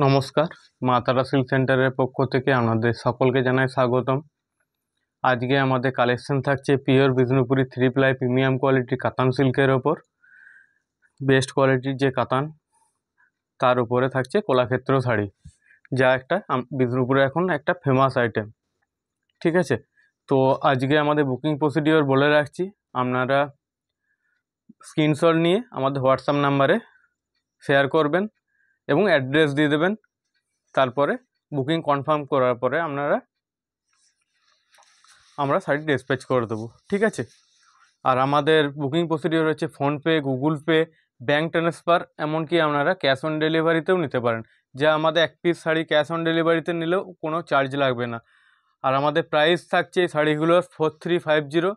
নমস্কার, মা তারা সিল্ক সেন্টারের পক্ষ থেকে আপনাদের সকলকে জানাই স্বাগতম। আজকে আমাদের কালেকশন থাকছে পিওর বিষ্ণুপুরি 3 প্লাই প্রিমিয়াম কোয়ালিটির কাতান সিল্কের ওপর। বেস্ট কোয়ালিটির যে কাতান, তার উপরে থাকছে কলাক্ষেত্র শাড়ি, যা একটা বিষ্ণুপুরে এখন একটা ফেমাস আইটেম। ঠিক আছে, তো আজকে আমাদের বুকিং প্রসিডিওর বলে রাখছি। আপনারা স্ক্রিনশট নিয়ে আমাদের হোয়াটসঅ্যাপ নাম্বারে শেয়ার করবেন এবং অ্যাড্রেস দিয়ে দেবেন। তারপরে বুকিং কনফার্ম করার পরে আমরা শাড়ি ডিসপ্যাচ করে দেবো। ঠিক আছে, আর আমাদের বুকিং প্রসিডিওর হচ্ছে PhonePe, Google pay, bank transfer, এমনকি আপনারা ক্যাশ অন ডেলিভারিতেও নিতে পারেন। যা আমাদের এক পিস শাড়ি ক্যাশ অন ডেলিভারিতে নিলেও কোনো চার্জ লাগবে না। আর আমাদের প্রাইস থাকছে এই শাড়িগুলোর 4350,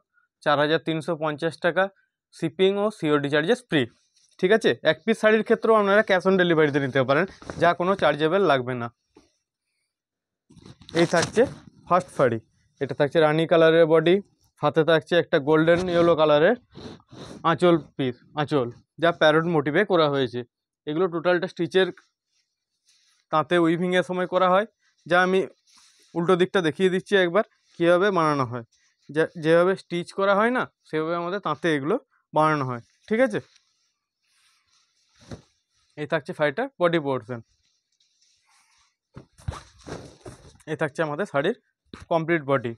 4350 টাকা, শিপিং ও সিওডি চার্জেস ফ্রি। ঠিক আছে, এক পিস শাড়ির ক্ষেত্রেও আপনারা ক্যাশ অন ডেলিভারিতে নিতে পারেন, যা কোনো চার্জেবল লাগবে না। এই থাকছে ফার্স্ট শাড়ি, এটা থাকছে রানি কালারের বডি, হাতে থাকছে একটা গোল্ডেন ইয়েলো কালারের আঁচল, যা প্যারট মোটিভে করা হয়েছে। এগুলো টোটালটা স্টিচের তাঁতে উইভিংয়ের সময় করা হয়, যা আমি উল্টো দিকটা দেখিয়ে দিচ্ছি একবার কীভাবে বানানো হয়। যেভাবে স্টিচ করা হয় না, সেভাবে আমাদের তাঁতে এগুলো বানানো হয়। ঠিক আছে, এই থাকছে শাড়িটার বডি পোর্শন, এই থাকছে আমাদের শাড়ির কমপ্লিট বডি,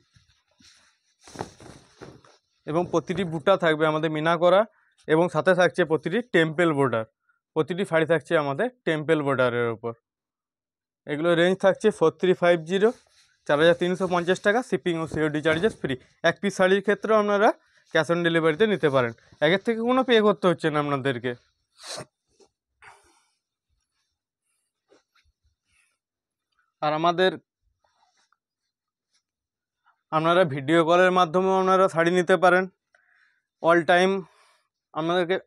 এবং প্রতিটি বুটা থাকবে আমাদের মিনা করা, এবং সাথে থাকছে প্রতিটি টেম্পেল বর্ডার। প্রতিটি শাড়ি থাকছে আমাদের টেম্পেল বর্ডারের ওপর। এগুলো রেঞ্জ থাকছে 4350, 4350 টাকা, শিপিং ও সিওডি চার্জেস ফ্রি। এক পিস শাড়ির ক্ষেত্রেও আপনারা ক্যাশ অন ডেলিভারিতে নিতে পারেন, একের থেকে কোনো পে করতে হচ্ছে না আপনাদেরকে। আর আপনারা ভিডিও কলের মাধ্যমেও আপনারা শাড়ি নিতে পারেন। অল টাইম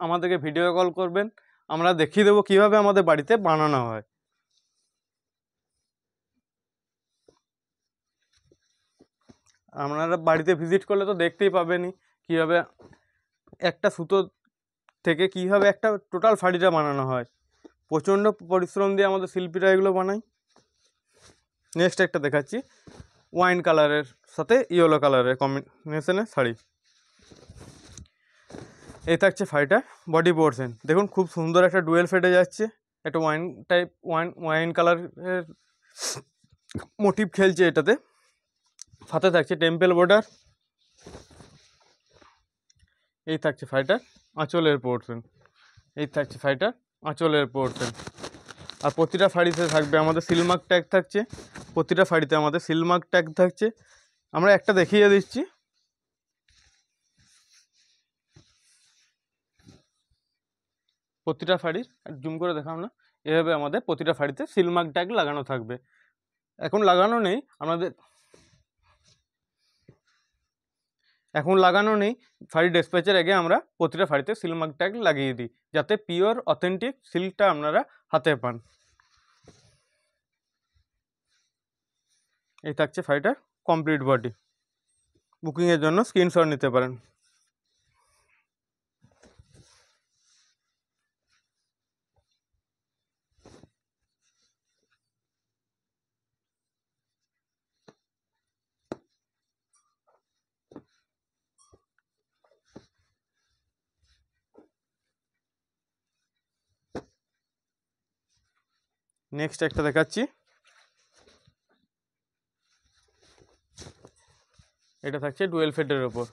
আমাদেরকে ভিডিও কল করবেন, আমরা দেখিয়ে দেবো কীভাবে আমাদের বাড়িতে বানানো হয়। আপনারা বাড়িতে ভিজিট করলে তো দেখতেই পাবেনই কীভাবে একটা সুতো থেকে কীভাবে একটা টোটাল শাড়িটা বানানো হয়। প্রচণ্ড পরিশ্রম দিয়ে আমাদের শিল্পীরা এগুলো বানায়। নেক্সট একটা দেখাচ্ছি ওয়াইন কালারের সাথে ইয়েলো কালারের কম্বিনেশনের শাড়ি। এই থাকছে শাড়িটা বডি পোর্শন, দেখুন খুব সুন্দর একটা ডুয়েল ফেটে যাচ্ছে, একটা ওয়াইন কালারের মোটিভ খেলছে এটাতে। সাথে থাকছে টেম্পেল বর্ডার। এই থাকছে শাড়িটার আঁচলের পোর্শন, এই থাকছে শাড়িটার আঁচলের পোর্শন। আর প্রতিটা শাড়িতে থাকবে আমাদের সিলমার্ক ট্যাগ থাকছে, প্রতিটা শাড়িতে আমাদের সিলমার্ক ট্যাগ থাকছে। আমরা একটা দেখিয়ে দিচ্ছি, প্রতিটা শাড়ির জুম করে দেখাও না, এভাবে আমাদের প্রতিটা শাড়িতে সিলমার্ক ট্যাগ লাগানো থাকবে। এখন লাগানো নেই শাড়ি ডিসপ্যাচের আগে আমরা প্রতিটা শাড়িতে সিলমার্ক ট্যাগ লাগিয়ে দিই, যাতে পিওর অথেন্টিক সিল্কটা আপনারা হাতে পান। এই থাকছে শাড়িটার কমপ্লিট বডি। বুকিংয়ের জন্য স্ক্রিনশট নিতে পারেন। নেক্সট একটা দেখাচ্ছি, এটা থাকছে ডুয়েল ফেডের ওপর,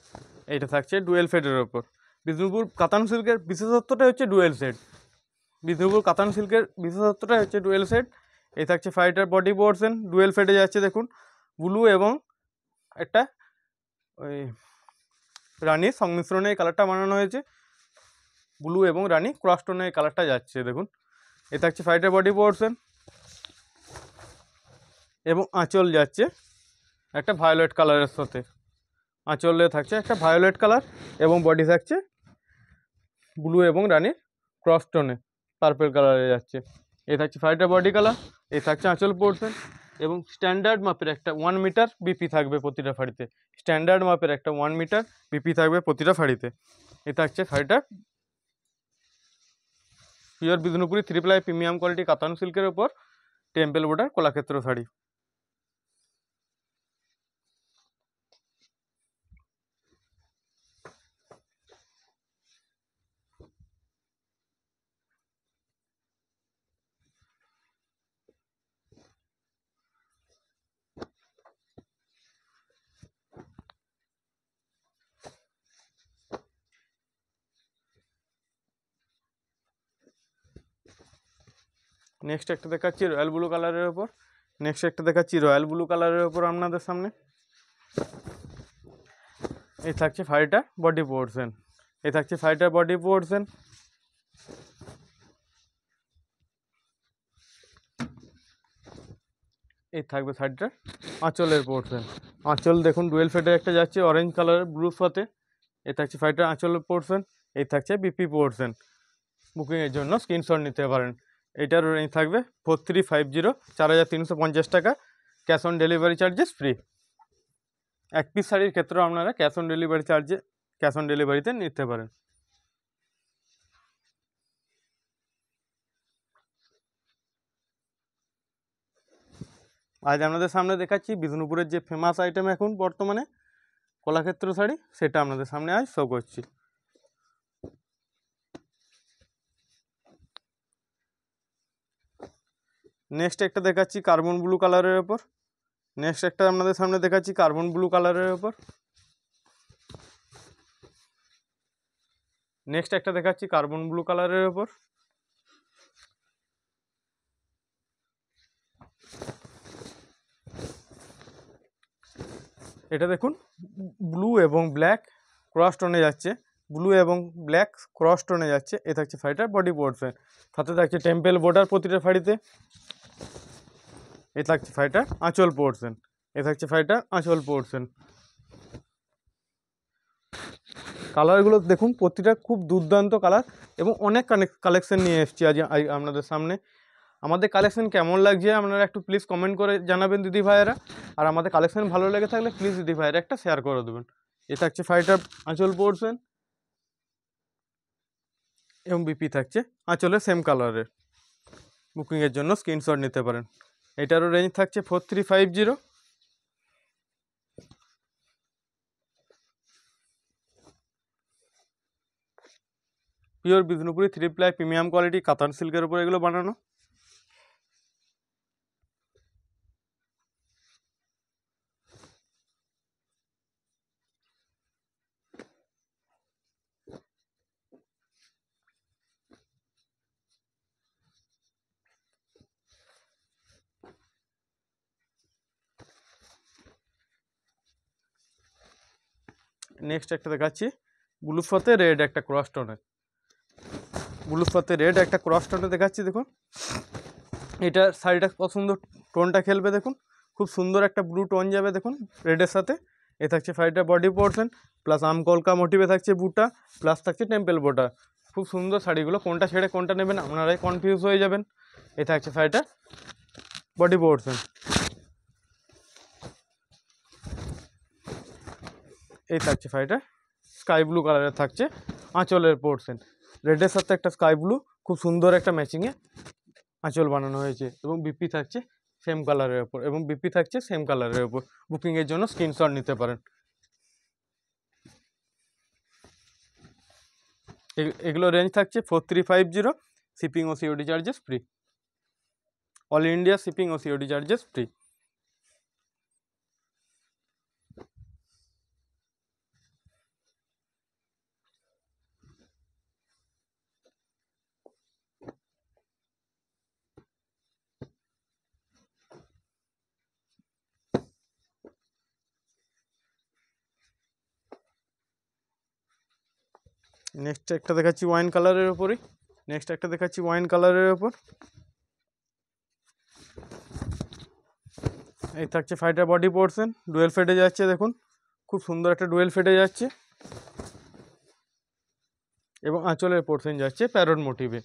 এইটা থাকছে ডুয়েল ফেডের ওপর। বিষ্ণুপুর কাতান সিল্কের বিশেষত্বটা হচ্ছে ডুয়েল সেট। বিষ্ণুপুর কাতান সিল্কের বিশেষত্বটা হচ্ছে ডুয়েল সেট। এই থাকছে শাড়িটার বডি পোর্শন, ডুয়েল ফেডে যাচ্ছে, দেখুন ব্লু এবং একটা ওই রানির সংমিশ্রণে এই কালারটা বানানো হয়েছে। ব্লু এবং রানি ক্রসটোনে এই কালারটা যাচ্ছে, দেখুন। এ থাকছে শাড়িটার বডি পোর্শন, এবং আঁচল যাচ্ছে একটা ভায়োলেট কালারের সাথে। আঁচলে থাকছে একটা ভায়োলেট কালার, এবং বডি থাকছে ব্লু এবং রানির ক্রসটোনে পার্পল কালারে যাচ্ছে। এই থাকছে শাড়িটার বডি কালার, এই থাকছে আঁচল পোর্শন, এবং স্ট্যান্ডার্ড মাপের একটা 1 মিটার বিপি থাকবে প্রতিটা শাড়িতে। স্ট্যান্ডার্ড মাপের একটা 1 মিটার বিপি থাকবে প্রতিটা শাড়িতে। এই থাকছে শাড়িটা pure Bishnupuri 3 ply premium quality katan সিল্কের ওপর temple border Kalakshetra sari. Next একটা দেখাচ্ছি রয়্যাল ব্লু কালারের ওপর। আপনাদের সামনে এই থাকছে শাড়িটার বডি পোর্শন। এই থাকবে শাড়িটার আঁচলের পোর্শন। আঁচল দেখুন ডুয়েল ফেডের একটা যাচ্ছে অরেঞ্জ কালারের ব্লুর সাথে। এই থাকছে শাড়িটার আঁচলের পোর্শন। এই থাকছে বিপি পোর্শন। বুকিংয়ের জন্য স্ক্রিনশট নিতে পারেন। এটার রেঞ্জ থাকবে 4350, 4350 টাকা। Cash on delivery charges free. এক পিস শাড়ির ক্ষেত্রেও আপনারা ক্যাশ অন ডেলিভারিতে নিতে পারেন। আজ আপনাদের সামনে দেখাচ্ছি বিষ্ণুপুরের যে ফেমাস আইটেম এখন বর্তমানে কলাক্ষেত্র শাড়ি, সেটা আপনাদের সামনে আজ শো করছি। নেক্সট একটা দেখাচ্ছি কার্বন ব্লু কালারের ওপর। নেক্সট একটা আপনাদের সামনে দেখাচ্ছি কার্বন ব্লু কালারের ওপর। নেক্সট একটা দেখাচ্ছি কার্বন ব্লু কালারের ওপর। এটা দেখুন ব্লু এবং ব্ল্যাক ক্রস টোনে যাচ্ছে, এ থাকছে শাড়িটার বডি পোর্শন। সাথে থাকছে টেম্পল বর্ডার প্রতিটা শাড়িতে। এ থাকছে শাড়িটার আঁচল পোর্শন। কালারগুলো দেখুন প্রতিটা খুব দুর্দান্ত কালার এবং অনেক কালেকশন নিয়ে এসেছি আজ আপনাদের সামনে। আমাদের কালেকশন কেমন লাগছে আপনারা একটু প্লিজ কমেন্ট করে জানাবেন দিদি ভাইয়েরা। আর আমাদের কালেকশন ভালো লেগে থাকলে প্লিজ দিদি ভাইয়েরা একটা শেয়ার করে দেবেন। এ থাকছে শাড়িটার আঁচল পোর্শন এবং বিপি থাকছে আঁচলের সেম কালারের। বুকিংয়ের জন্য স্ক্রিনশট নিতে পারেন। এটারও রেঞ্জ থাকছে 4350। Pure Bishnupuri 3 ply premium quality katan সিল্কের উপর এগুলো বানানো। নেক্সট একটা দেখাচ্ছি ব্লুর সাথে রেড একটা ক্রস টোনে দেখাচ্ছি। দেখুন এটা শাড়িটা কত সুন্দর টোনটা খেলবে, দেখুন খুব সুন্দর একটা ব্লু টোন যাবে দেখুন রেডের সাথে। এ থাকছে শাড়িটার বডি পোর্শন প্লাস আমকলকা মোটিভে থাকছে বুটা, প্লাস থাকছে টেম্পল বর্ডার। খুব সুন্দর শাড়িগুলো, কোনটা ছেড়ে কোনটা নেবেন আপনারাই কনফিউজ হয়ে যাবেন। এ থাকছে শাড়িটার বডি পোর্শন। এই থাকছে শাড়িটা স্কাই ব্লু কালারের থাকছে আঁচলের পোর্শন। রেডের সাথে একটা স্কাই ব্লু খুব সুন্দর একটা ম্যাচিংয়ে আঁচল বানানো হয়েছে এবং বিপি থাকছে সেম কালারের ওপর। বুকিংয়ের জন্য স্ক্রিনশট নিতে পারেন। এগুলো রেঞ্জ থাকছে 4350। শিপিং ও COD charges free. All India shipping ও সিওডি চার্জেস ফ্রি। নেক্সট একটা দেখাচ্ছি ওয়াইন কালারের ওপর। এই থাকছে শাড়িটার বডি পোর্শন, ডুয়েল ফেডে যাচ্ছে দেখুন খুব সুন্দর একটা ডুয়েল ফেডে যাচ্ছে এবং আঁচলের পোর্শন যাচ্ছে প্যারট মোটিভে।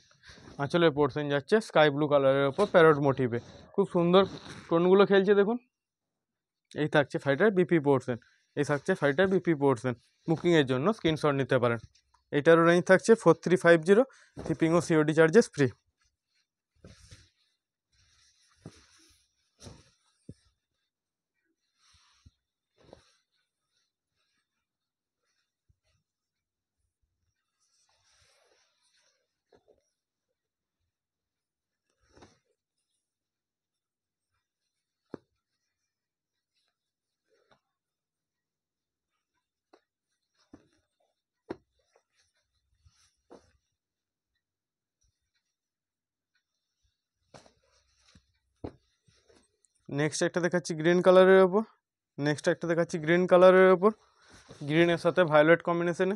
স্কাই ব্লু কালারের ওপর প্যারট মোটিভে। খুব সুন্দর টোনগুলো খেলছে দেখুন। এই থাকছে শাড়িটার বিপি পোর্শন। বুকিংয়ের জন্য স্ক্রিনশট নিতে পারেন। এটারও রেঞ্জ থাকছে 4350। শিপিং ও সিওডি চার্জেস ফ্রি। নেক্সট একটা দেখাচ্ছি গ্রিন কালারের ওপর, গ্রিনের সাথে ভায়োলেট কম্বিনেশনে।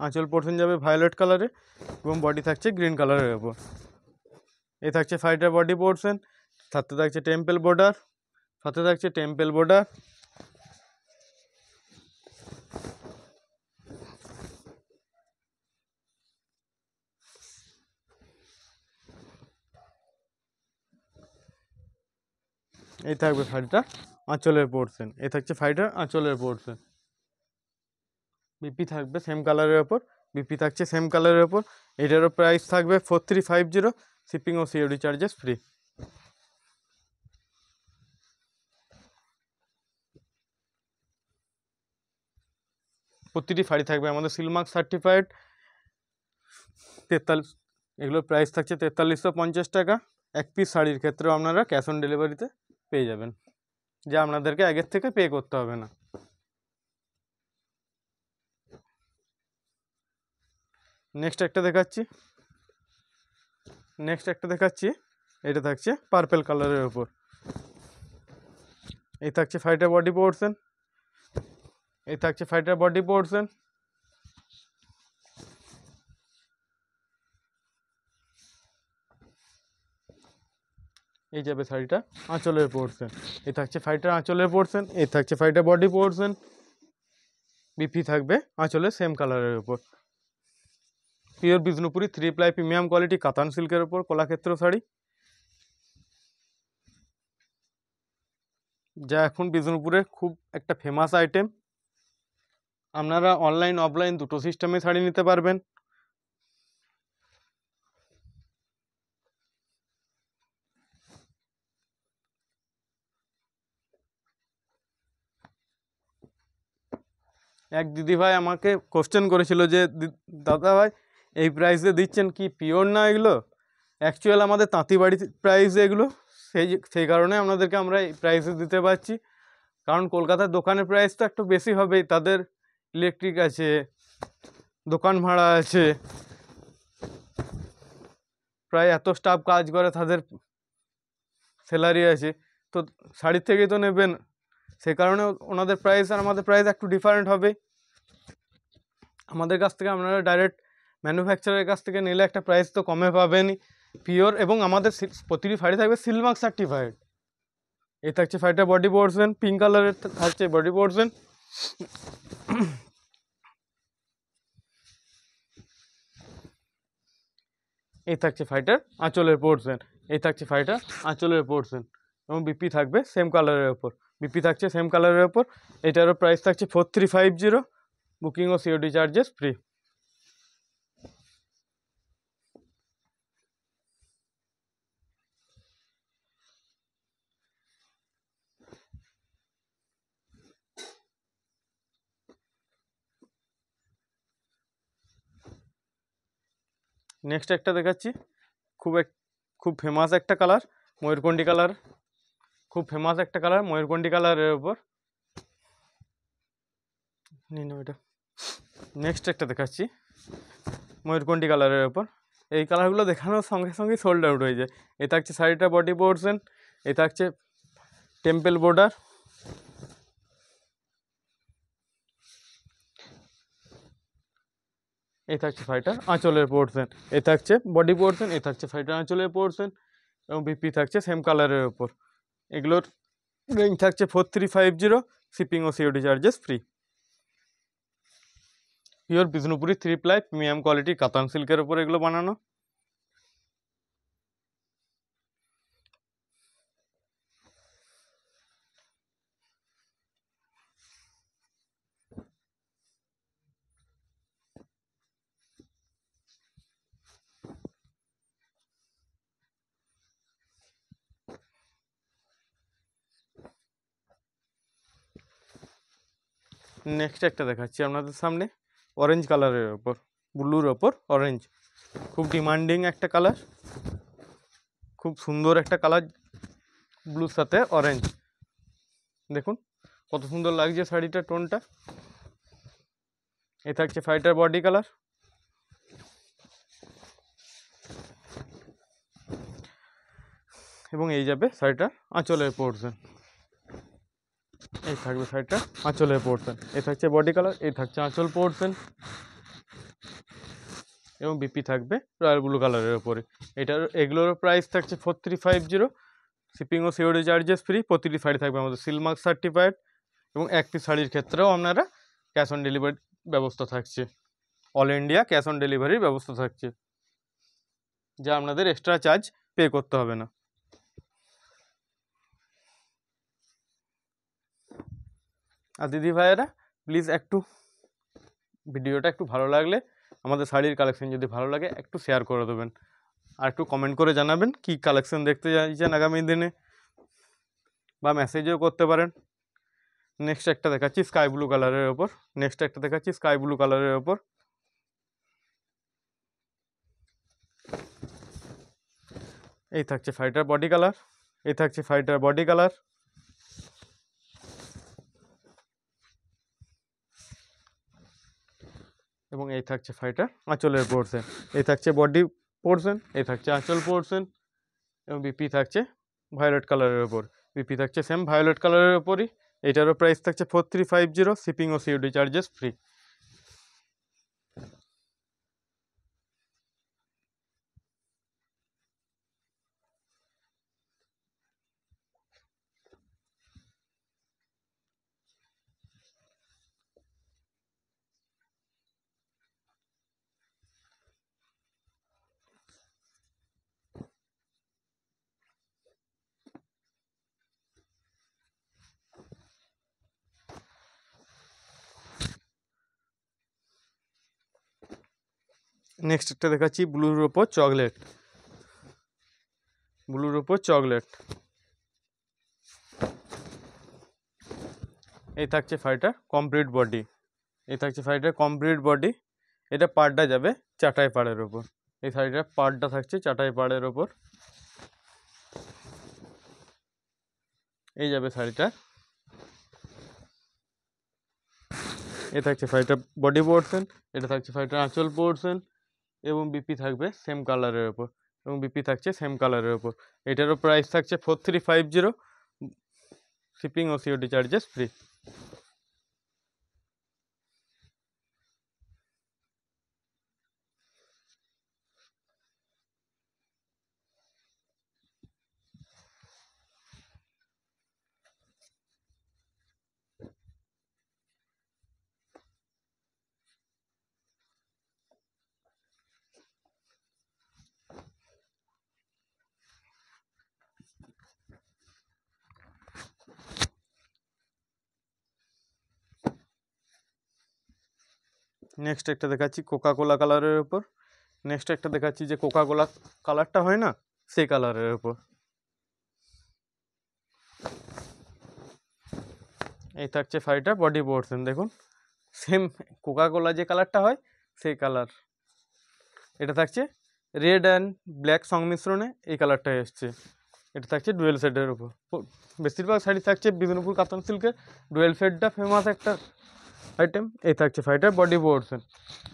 আঁচল পোর্শন যাবে ভায়োলেট কালারে এবং বডি থাকছে গ্রিন কালারের ওপর। এ থাকছে ফাইটার বডি পোর্শন, সাথে থাকছে টেম্পল বর্ডার, এই থাকবে শাড়িটার আঁচলের পোর্শন, এই থাকছে শাড়িটার আঁচলের পোর্শন। বিপি থাকবে সেম কালারের ওপর, এটারও প্রাইস থাকবে 4350, শিপিং ও সিওডি চার্জেস ফ্রি। প্রতিটি শাড়ি থাকবে আমাদের সিলমার্ক সার্টিফাইড 43, এগুলোর প্রাইস থাকছে 4350 টাকা। এক পিস শাড়ির ক্ষেত্রেও আপনারা ক্যাশ অন ডেলিভারিতে পেয়ে যাবেন, যা আপনাদেরকে আগের থেকে পে করতে হবে না। নেক্সট একটা দেখাচ্ছি, এটা থাকছে পার্পেল কালারের ওপর। এই থাকছে ফাইটার বডি পোর্শন, এই যাবে শাড়িটা আঁচলের পোর্শন, এই থাকছে ফাইটার আঁচলের পোর্শন, এই থাকছে ফাইটার বডি পোর্শন। বিপি থাকবে আঁচলের সেম কালারের ওপর। Pure Bishnupuri 3 ply premium quality katan সিল্কের ওপর কলাক্ষেত্র শাড়ি, যা এখন বিষ্ণুপুরে খুব একটা ফেমাস আইটেম। আপনারা অনলাইন অফলাইন দুটো সিস্টেমে শাড়ি নিতে পারবেন। এক দিদিভাই আমাকে কোশ্চেন করেছিল যে দাদা ভাই এই প্রাইসে দিচ্ছেন কি পিওর না এগুলো? অ্যাকচুয়াল আমাদের তাঁতিবাড়ির প্রাইস এগুলো, সেই কারণে আপনাদেরকে আমরা এই প্রাইসে দিতে পারছি। কারণ কলকাতার দোকানের প্রাইস তো একটু বেশি হবেই, তাদের ইলেকট্রিক আছে, দোকান ভাড়া আছে, প্রায় এত স্টাফ কাজ করে, তাদের স্যালারি আছে, তো শাড়ির থেকেই তো নেবেন, সেই কারণে ওনাদের প্রাইস আর আমাদের প্রাইস একটু ডিফারেন্ট হবে। আমাদের কাছ থেকে আপনারা ডাইরেক্ট ম্যানুফ্যাকচারের কাছ থেকে নিলে একটা প্রাইস তো কমে পাবেনই পিওর, এবং আমাদের প্রতিটি শাড়ি থাকবে সিলমার্ক সার্টিফাইড। এই থাকছে শাড়িটা বডি পোর্শন, পিঙ্ক কালারের থাকছে বডি পোর্শন। এই থাকছে শাড়িটার আঁচলের পোর্শন, এবং বিপি থাকবে সেম কালারের ওপর, এটারও প্রাইস থাকছে 4350, বুকিং ও সিওডি চার্জেস ফ্রি। নেক্সট একটা দেখাচ্ছি, খুব ফেমাস একটা কালার, ময়ূরকণ্ঠী কালারের ওপর। নেক্সট একটা দেখাচ্ছি ময়ূরকণ্ঠী কালারের ওপর। এই কালারগুলো দেখানোর সঙ্গে সঙ্গে সোল্ড আউট হয়ে যায়। এ থাকছে শাড়িটা বডি পোর্শন, এ থাকছে টেম্পল বর্ডার, এই থাকছে শাড়িটার আঁচলের পোর্শন, এ থাকছে বডি পোর্শন, এ থাকছে শাড়িটার আঁচলের পোর্শন, এবং বিপি থাকছে সেম কালারের ওপর। এগুলোর রেঞ্জ থাকছে 4350, শিপিং ও COD charges free. Pure Bishnupuri 3 ply premium quality katan সিল্কের ওপর এগুলো বানানো। নেক্সট একটা দেখাচ্ছি আপনাদের সামনে অরেঞ্জ কালারের ওপর, ব্লুর ওপর অরেঞ্জ, খুব ডিমান্ডিং একটা কালার, খুব সুন্দর একটা কালার, ব্লুর সাথে অরেঞ্জ। দেখুন কত সুন্দর লাগছে শাড়িটার টোনটা। এ থাকছে শাড়িটার বডি কালার, এবং এই যাবে শাড়িটার আঁচলের পোর্শন, এই থাকবে শাড়িটা আঁচলের পোর্শন, এই থাকছে বডি কালার, এই থাকছে আঁচল পোর্শন এবং বিপি থাকবে রয়্যাল ব্লু কালারের ওপরে। এগুলোর প্রাইস থাকছে 4350, শিপিং ও সিওডি চার্জেস ফ্রি। প্রতিটি শাড়ি থাকবে আমাদের সিলমার্ক সার্টিফাইড এবং এক পিস শাড়ির ক্ষেত্রেও আপনারা ক্যাশ অন ডেলিভারি ব্যবস্থা থাকছে, অল ইন্ডিয়া ক্যাশ অন ডেলিভারির ব্যবস্থা থাকছে, যা আপনাদের এক্সট্রা চার্জ পে করতে হবে না। আর দিদি ভাইয়েরা প্লিজ একটু ভিডিওটা একটু ভালো লাগলে, আমাদের শাড়ির কালেকশন যদি ভালো লাগে একটু শেয়ার করে দেবেন, আর একটু কমেন্ট করে জানাবেন কি কালেকশন দেখতে চাইছেন আগামী দিনে, বা মেসেজও করতে পারেন। নেক্সট একটা দেখাচ্ছি স্কাই ব্লু কালারের ওপর, এই থাকছে শাড়িটার বডি কালার, এবং এই থাকছে শাড়িটার আঁচলের পোর্শন, এই থাকছে বডি পোর্শন, এই থাকছে আঁচল পোর্শন এবং বিপি থাকছে ভায়োলেট কালারের ওপর, সেম ভায়োলেট কালারের ওপরই। এটারও প্রাইস থাকছে 4350, শিপিং ও সিওডি চার্জেস ফ্রি। নেক্সট একটা দেখাচ্ছি ব্লুর ওপর চকলেট, এই থাকছে শাড়িটার কমপ্লিট বডি, এটা পাড়টা যাবে চাটাই পাড়ের ওপর, এই শাড়িটার পাড়টা থাকছে চাটাই পাড়ের ওপর, এই যাবে শাড়িটা, এই থাকছে শাড়িটার বডি পোর্শন, এটা থাকছে শাড়িটার আঁচল পোর্শন এবং বিপি থাকছে সেম কালারের ওপর, এটারও প্রাইস থাকছে 4350, শিপিং ও সিওডি চার্জেস ফ্রি। নেক্সট একটা দেখাচ্ছি কোকা কোলা কালারের ওপর, যে কোকা কোলা কালারটা হয় না সেই কালারের ওপর, এই থাকছে শাড়িটার বডি পোর্শন, দেখুন সেম কোকা কোলা যে কালারটা হয় সেই কালার, এটা থাকছে রেড অ্যান্ড ব্ল্যাক সংমিশ্রণে এই কালারটা এসছে, এটা থাকছে ডুয়েল শেডের উপর। বেশিরভাগ শাড়ি থাকছে বিষ্ণুপুর কাতান সিল্কের ডুয়েল শেডটা ফেমাস একটা আইটেম। এই থাকছে শাড়িটার বডি পোর্শন,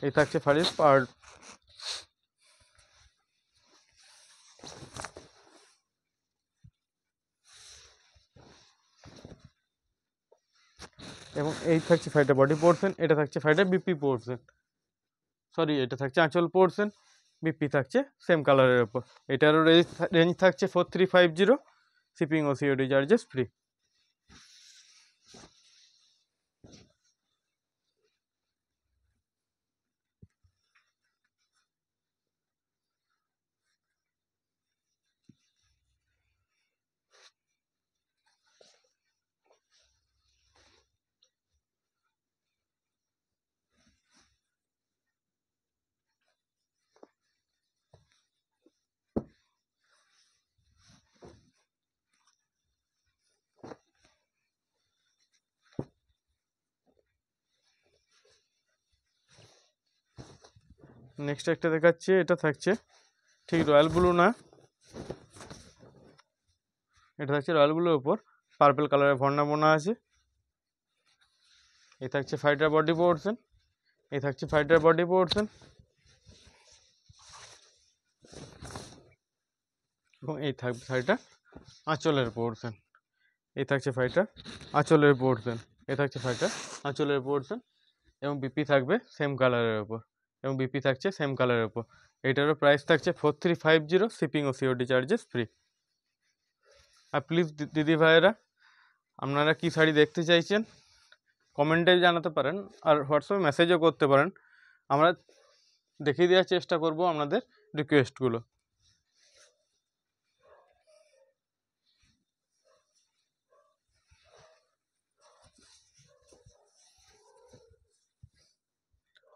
এই থাকছে শাড়ির পার্ট, এবং এই থাকছে শাড়িটার বডি পোর্শন, এটা থাকছে শাড়িটার বিপি পোর্শন, এটা থাকছে আঁচল পোর্শন, বিপি থাকছে সেম কালারের উপর। এটারও রেঞ্জ থাকছে 4350, শিপিং ও সিওডি চার্জেস ফ্রি। নেক্সট একটা দেখাচ্ছি, এটা থাকছে ঠিক রয়্যাল ব্লু না, এটা থাকছে রয়্যাল ব্লুর উপর পার্পল কালারের ভর্ণা বোনা আছে, এই থাকছে শাড়িটার বডি পোর্শন, এবং এই থাকবে শাড়িটা আঁচলের পোর্শন, এই থাকছে ফাইটার আঁচলের পোর্শন, এ থাকছে ফাইটার আঁচলের পোর্শন, এবং বিপি থাকবে সেম কালারের ওপর, এবং বিপি থাকছে সেম কালারের ওপর। এইটারও প্রাইস থাকছে 4350, শিপিং ও সিওডি চার্জেস ফ্রি। আর প্লিজ দিদি ভাইয়েরা, আপনারা কী শাড়ি দেখতে চাইছেন কমেন্টে জানাতে পারেন, আর হোয়াটসঅ্যাপে মেসেজও করতে পারেন, আমরা দেখিয়ে দেওয়ার চেষ্টা করব আপনাদের রিকোয়েস্টগুলো।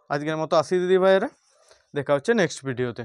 আজকের মতো আসি দিদি ভাইয়েরা, দেখা হচ্ছে নেক্সট ভিডিওতে।